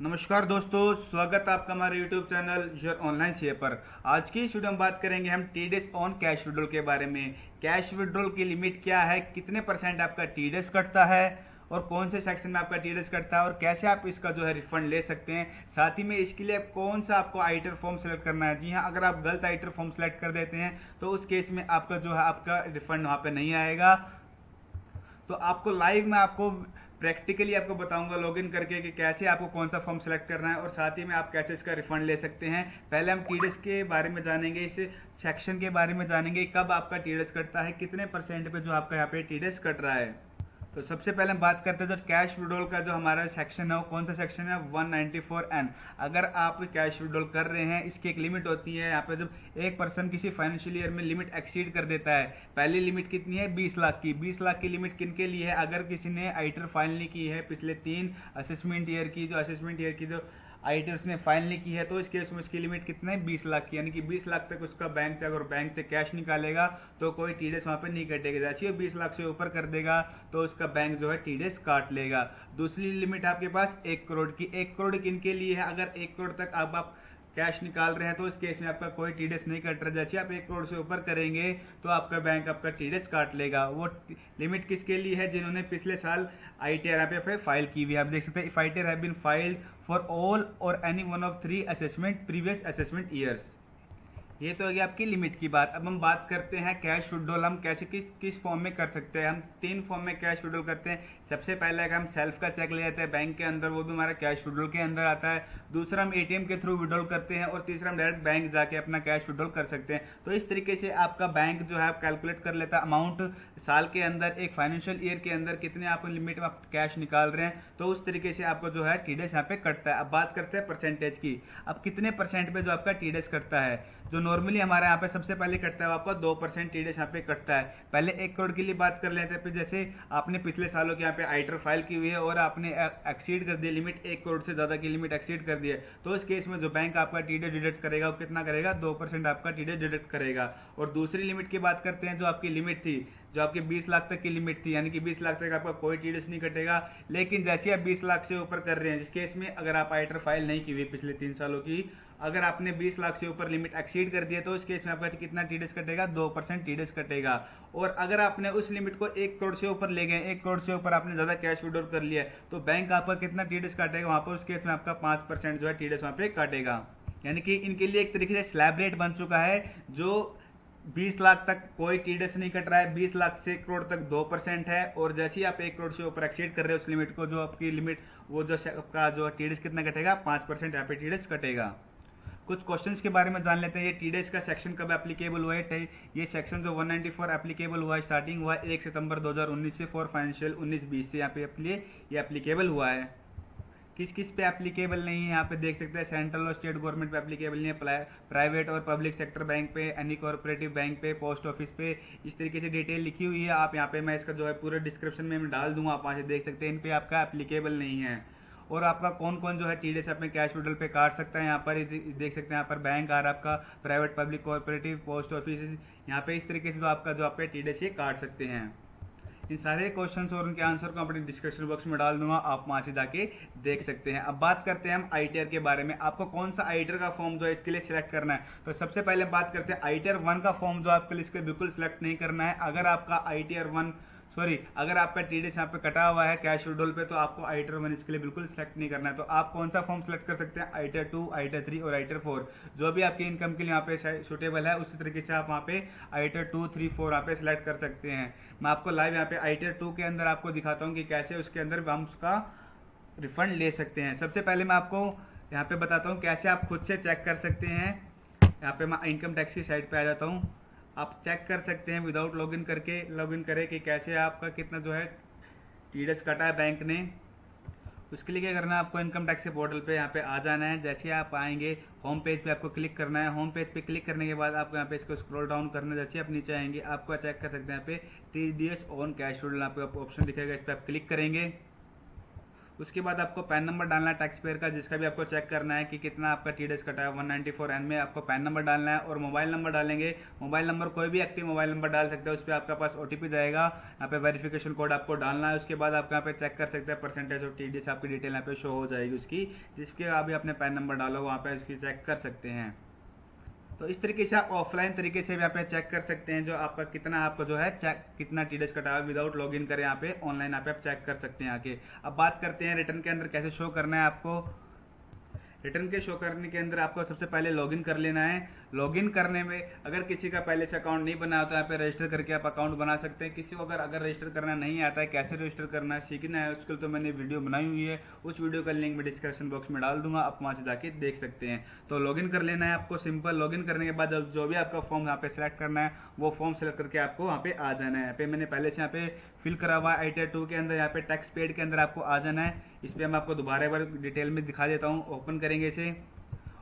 नमस्कार दोस्तों, स्वागत है आपका हमारे YouTube चैनल योर ऑनलाइन से पर। आज की इस वीडियो में बात करेंगे हम टीडीएस ऑन कैश विड्रॉल के बारे में। कैश विड्रॉल की लिमिट क्या है, कितने परसेंट आपका टीडीएस कटता है और कौन से सेक्शन में आपका टीडीएस कटता है और कैसे आप इसका रिफंड ले सकते हैं। साथ ही में इसके लिए कौन सा आपको आईटर फॉर्म सेलेक्ट करना है। जी हाँ, अगर आप गलत आईटर फॉर्म सेलेक्ट कर देते हैं तो उस केस में आपका आपका रिफंड वहाँ पे नहीं आएगा। तो आपको लाइव में आपको प्रैक्टिकली आपको बताऊंगा लॉगिन करके कि कैसे आपको कौन सा फॉर्म सेलेक्ट करना है और साथ ही में आप कैसे इसका रिफंड ले सकते हैं। पहले हम टीडीएस के बारे में जानेंगे, इस सेक्शन के बारे में जानेंगे, कब आपका टीडीएस कटता है, कितने परसेंट पे आपका यहाँ पे टीडीएस कट रहा है। तो सबसे पहले हम बात करते हैं जो कैश विड्रॉल का हमारा सेक्शन है वो कौन सा सेक्शन है, 194N। अगर आप कैश विड्रॉल कर रहे हैं, इसकी एक लिमिट होती है। यहाँ पे जब एक पर्सन किसी फाइनेंशियल ईयर में लिमिट एक्सीड कर देता है, पहली लिमिट कितनी है, 20 लाख की। 20 लाख की लिमिट किन के लिए है, अगर किसी ने आईटर फाइल नहीं की है पिछले 3 असेसमेंट ईयर की, जो आईटी उसने फाइल नहीं की है, तो इस केस में इसकी लिमिट कितना है, 20 लाख की। यानी कि 20 लाख तक उसका बैंक से अगर बैंक से कैश निकालेगा तो कोई टीडीएस वहाँ पे नहीं कटेगा। जैसे ही 20 लाख से ऊपर कर देगा तो उसका बैंक टीडीएस काट लेगा। दूसरी लिमिट आपके पास 1 करोड़ की। 1 करोड़ किन के लिए है, अगर 1 करोड़ तक आप कैश निकाल रहे हैं तो इस केस में आपका कोई टीडीएस नहीं कट रहा। जैसे आप 1 करोड़ से ऊपर करेंगे तो आपका बैंक आपका टीडीएस काट लेगा। वो लिमिट किसके लिए है, जिन्होंने पिछले साल आईटीआर पे फाइल की हुई है। आप देख सकते हैं, if ITR have been filed for all or any one of 3 assessment previous assessment years. ये तो हो गया आपकी लिमिट की बात। अब हम बात करते हैं कैश विड्रॉल हम कैसे किस फॉर्म में कर सकते हैं। हम 3 फॉर्म में कैश विड्रॉल करते हैं। सबसे पहले हम सेल्फ का चेक ले जाते हैं बैंक के अंदर, वो भी हमारा कैश विड्रॉल के अंदर आता है। दूसरा हम एटीएम के थ्रू विड्रॉल करते हैं और तीसरा हम डायरेक्ट बैंक जाके अपना कैश विड्रॉल कर सकते हैं। तो इस तरीके से आपका बैंक कैलकुलेट कर लेता है अमाउंट, साल के अंदर एक फाइनेंशियल ईयर के अंदर कितने आप लिमिट में आप कैश निकाल रहे हैं, तो उस तरीके से आपको टीडीएस यहाँ पे कटता है। अब बात करते हैं परसेंटेज की। अब कितने परसेंट पे आपका टीडीएस कटता है, जो नॉर्मली हमारे यहाँ पे सबसे पहले कटता है आपका 2% टीडीएस यहाँ पे कटता है। पहले 1 करोड़ के लिए बात कर लेते हैं। फिर जैसे आपने पिछले सालों के यहाँ पे आईटर फाइल की हुई है और आपने एक्सीड कर दिया लिमिट, 1 करोड़ से ज्यादा की लिमिट एक्सीड कर दी है, तो इस केस में जो बैंक आपका टीडीएस डिडक्ट करेगा वो कितना करेगा, 2% आपका टीडीएस डिडक्ट करेगा। और दूसरी लिमिट की बात करते हैं, जो आपकी लिमिट थी, जो आपकी 20 लाख तक की लिमिट थी, यानी कि 20 लाख तक आपका कोई टीडीएस नहीं कटेगा। लेकिन जैसे आप 20 लाख से ऊपर कर रहे हैं, जिस केस में अगर आप आईटर फाइल नहीं की हुई पिछले 3 सालों की, अगर आपने 20 लाख से ऊपर लिमिट एक्सीड कर दिया तो इस केस में आपका कितना टीडीएस कटेगा, 2% टीडीएस कटेगा। और अगर आपने उस लिमिट को 1 करोड़ से ऊपर ले गए, 1 करोड़ से ऊपर आपने ज्यादा कैश विड्रॉल कर लिया है, तो बैंक आपका कितना टीडीएस काटेगा वहां पर, उस केस में आपका 5% टीडीएस वहां पे काटेगा। यानी कि इनके लिए एक तरीके से स्लैब रेट बन चुका है, जो 20 लाख तक कोई टीडीएस नहीं कट रहा है, 20 लाख से करोड़ तक 2% है, और जैसे ही आप 1 करोड़ से ऊपर एक्सीड कर रहे हो उस लिमिट को, जो आपकी लिमिट वो आपका टीडीएस कितना कटेगा, 5% यहाँ पे टीडीएस कटेगा। कुछ क्वेश्चंस के बारे में जान लेते हैं। ये टीडीएस का सेक्शन कब एप्लीकेबल हुआ है। ये सेक्शन जो 194 एप्लीकेबल हुआ है, स्टार्टिंग हुआ है 1 सितंबर 2019 से, फॉर फाइनेंशियल 19-20 से यहाँ पे ये एप्लीकेबल हुआ है। किस किस पे एप्लीकेबल नहीं है यहाँ पे देख सकते हैं। सेंट्रल और स्टेट गवर्नमेंट पे एप्लीकेबल नहीं है, प्राइवेट और पब्लिक सेक्टर बैंक पे, एनी कॉर्पोरेटिव बैंक पे, पोस्ट ऑफिस पे, इस तरीके से डिटेल लिखी हुई है। आप यहाँ पे मैं इसका पूरे डिस्क्रिप्शन में मैं डाल दूंगा, आप वहाँ से देख सकते हैं। इन पे आपका एप्लीकेबल नहीं है। और आपका कौन कौन टीडीएस अपने कैश विड्रॉल पे काट सकता है, यहाँ पर देख सकते हैं। यहाँ पर बैंक आ रहा है आपका, private, public, corporative, post office, यहाँ पे इस तरीके से आपका टीडीएस ये काट सकते हैं। इन सारे क्वेश्चंस और उनके आंसर को अपने डिस्क्रिप्शन बॉक्स में डाल दूंगा, आप वहां से जाके देख सकते हैं। अब बात करते हैं हम आईटीआर के बारे में। आपको कौन सा आईटीआर का फॉर्म इसके लिए सिलेक्ट करना है, तो सबसे पहले बात करते हैं आईटीआर 1 का फॉर्म, जो आपके लिए इसके बिल्कुल सिलेक्ट नहीं करना है। अगर आपका टीडीएस यहाँ पे कटा हुआ है कैश विड्रॉल पे, तो आपको आईटीआर 1 इसके लिए बिल्कुल सिलेक्ट नहीं करना है। तो आप कौन सा फॉर्म सिलेक्ट कर सकते हैं, आईटीआर 2, आईटीआर 3 और आईटीआर 4, जो भी आपकी इनकम के लिए यहाँ पे सुटेबल है, उसी तरीके से आप वहाँ पे आईटीआर 2, 3, 4 यहाँ पे सिलेक्ट कर सकते हैं। मैं आपको लाइव यहाँ पे आईटीआर 2 के अंदर आपको दिखाता हूँ कि कैसे उसके अंदर हम उसका रिफंड ले सकते हैं। सबसे पहले मैं आपको यहाँ पे बताता हूँ कैसे आप खुद से चेक कर सकते हैं। यहाँ पे मैं इनकम टैक्स की साइट पे आ जाता हूँ। आप चेक कर सकते हैं विदाउट लॉगिन करें कि कैसे आपका कितना टीडीएस कटा है बैंक ने। उसके लिए क्या करना है, आपको इनकम टैक्स के पोर्टल पे यहाँ पे आ जाना है। जैसे ही आप आएंगे होम पेज पे आपको क्लिक करना है। होम पेज पे क्लिक करने के बाद आपको यहाँ पे इसको स्क्रॉल डाउन करना है। जैसे आप नीचे आएंगे आपको चेक कर सकते हैं यहाँ पे टीडीएस ऑन कैश विड्रॉल, यहाँ पे आपको ऑप्शन दिखेगा, इस पर आप क्लिक करेंगे। उसके बाद आपको पैन नंबर डालना है टैक्स पेयर का, जिसका भी आपको चेक करना है कि कितना आपका टीडीएस कटा है 194N में। आपको पैन नंबर डालना है और मोबाइल नंबर डालेंगे। मोबाइल नंबर कोई भी एक्टिव मोबाइल नंबर डाल सकते हैं, उस पर आपके पास ओटीपी जाएगा, यहाँ पे वेरिफिकेशन कोड आपको डालना है। उसके बाद आप यहाँ पे चेक कर सकते हैं परसेंटेज ऑफ टीडीएस, आपकी डिटेल यहाँ पे शो हो जाएगी उसकी, जिसके अभी अपने पैन नंबर डालो वहाँ पे इसकी चेक कर सकते हैं। तो इस तरीके से आप ऑफलाइन तरीके से भी यहाँ पे चेक कर सकते हैं जो आपका कितना आपको जो है चेक कितना टीडीएस कटा है विदाउट लॉगिन करें। यहाँ पे ऑनलाइन यहाँ पे आप चेक कर सकते हैं आके। अब बात करते हैं रिटर्न के अंदर कैसे शो करना है आपको। रिटर्न के शो करने के अंदर आपको सबसे पहले लॉगिन कर लेना है। लॉगिन करने में अगर किसी का पहले से अकाउंट नहीं बना तो यहाँ पे रजिस्टर करके आप अकाउंट बना सकते हैं। किसी को अगर रजिस्टर करना नहीं आता है, कैसे रजिस्टर करना है सीखना है, उसके लिए तो मैंने वीडियो बनाई हुई है, उस वीडियो का लिंक मैं डिस्क्रिप्शन बॉक्स में डाल दूंगा, आप वहाँ से जाके देख सकते हैं। तो लॉगिन कर लेना है आपको सिंपल। लॉगिन करने के बाद जो भी आपका फॉर्म यहाँ पे सिलेक्ट करना है वो फॉर्म सेलेक्ट करके आपको वहाँ पे आ जाना है। यहाँ पे मैंने पहले से यहाँ पे फिल करा हुआ है ITR 2 के अंदर, यहाँ पे टैक्स पेड के अंदर आपको आ जाना है। इस पर मैं आपको दोबारा एक बार डिटेल में दिखा देता हूँ। ओपन करेंगे इसे।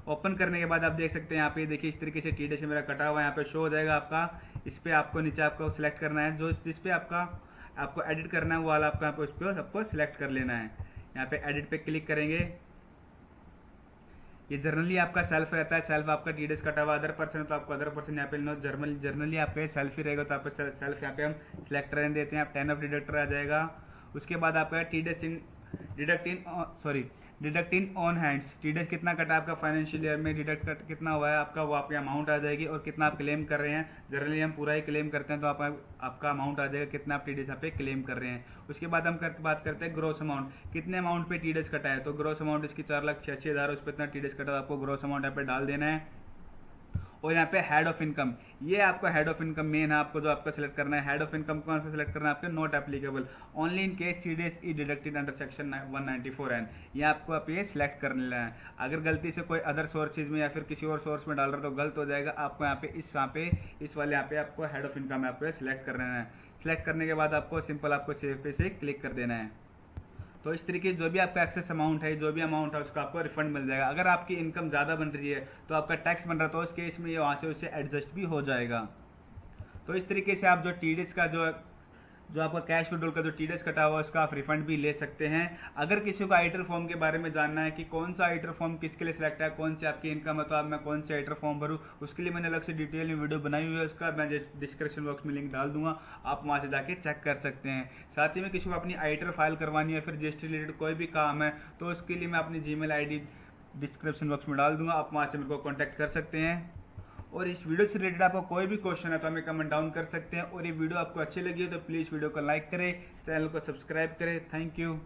ओपन करने के बाद आप देख सकते हैं यहाँ पे देखिए इस तरीके से टीडीएस मेरा कटा हुआ है, यहाँ पे शो हो जाएगा आपका। इस पे आपको नीचे आपको सिलेक्ट करना है, जो जिस पे आपको एडिट करना है वो वाला आपको यहाँ पे उस पर सबको सिलेक्ट कर लेना है। यहाँ पे एडिट पे क्लिक करेंगे। ये जर्नली आपका सेल्फ रहता है, सेल्फ आपका टीडीएस कटा हुआ अदर पर्सन तो आपको अदर पर्सन यहाँ पे जर्नली आपका सेल्फ ही रहेगा, तो आप सेल्फ यहाँ पे हम सिलेक्ट रहने देते हैं। आप 10 ऑफ डिडक्टर आ जाएगा। उसके बाद आपका TDS in deduct in on hands, TDS कितना कटा आपका फाइनेंशियल ईयर में, डिडक्ट कट कितना हुआ है आपका, वो आपकी अमाउंट आ जाएगी और कितना आप क्लेम कर रहे हैं। जनरली हम पूरा ही क्लेम करते हैं तो आपका अमाउंट आ जाएगा कितना आप टीडीएस यहाँ पे क्लेम कर रहे हैं। उसके बाद हम बात करते हैं ग्रोस अमाउंट, कितने अमाउंट पे टीडीएस कटा है। तो ग्रोस अमाउंट इसकी 4,86,000, उस पर इतना टीडीएस कटा, तो आपको ग्रोस अमाउंट यहाँ पे डाल देना है। और यहाँ पे हेड ऑफ इनकम, ये आपका हेड ऑफ इनकम मेन है, आपको जो आपका सिलेक्ट करना है। हेड ऑफ इनकम कौन सा सिलेक्ट करना है आपके, not applicable only in case TDS is deducted under section 194N, ये आपको आप ये सिलेक्ट कर लेना है। अगर गलती से कोई अदर सोर्सेज में या फिर किसी और सोर्स में डाल रहा तो गलत हो जाएगा। आपको यहाँ पे इस वाले यहाँ पे आपको हेड ऑफ इनकम आपको सिलेक्ट कर लेना है। सिलेक्ट करने के बाद आपको सिंपल आपको सेव पे से क्लिक कर देना है। तो इस तरीके जो भी आपका एक्सेस अमाउंट है, जो भी अमाउंट है उसका आपको रिफंड मिल जाएगा। अगर आपकी इनकम ज़्यादा बन रही है तो आपका टैक्स बन रहा है तो उस केस में ये वहाँ से उससे एडजस्ट भी हो जाएगा। तो इस तरीके से आप जो टीडीएस का जो आपका कैश विड्रॉल का जो टीडीएस कटा हुआ है उसका आप रिफंड भी ले सकते हैं। अगर किसी को आईटर फॉर्म के बारे में जानना है कि कौन सा आईटर फॉर्म किसके लिए सिलेक्ट है, कौन सी आपकी इनकम है, तो आप मैं कौन से आईटर फॉर्म भरूँ, उसके लिए मैंने अलग से डिटेल में वीडियो बनाई हुई है, उसका मैं डिस्क्रिप्शन बॉक्स में लिंक डाल दूंगा, आप वहाँ से जाके चेक कर सकते हैं। साथ ही में किसी को अपनी आईटर फाइल करवानी है, फिर जीएसटी रिलेटेड कोई भी काम है तो उसके लिए मैं अपनी जीमेल आईडी डिस्क्रिप्शन बॉक्स में डाल दूंगा, आप वहाँ से मेरे को कॉन्टैक्ट कर सकते हैं। और इस वीडियो से रिलेटेड आपको कोई भी क्वेश्चन है तो हमें कमेंट डाउन कर सकते हैं। और ये वीडियो आपको अच्छी लगी हो तो प्लीज़ वीडियो को लाइक करें, चैनल को सब्सक्राइब करें। Thank you.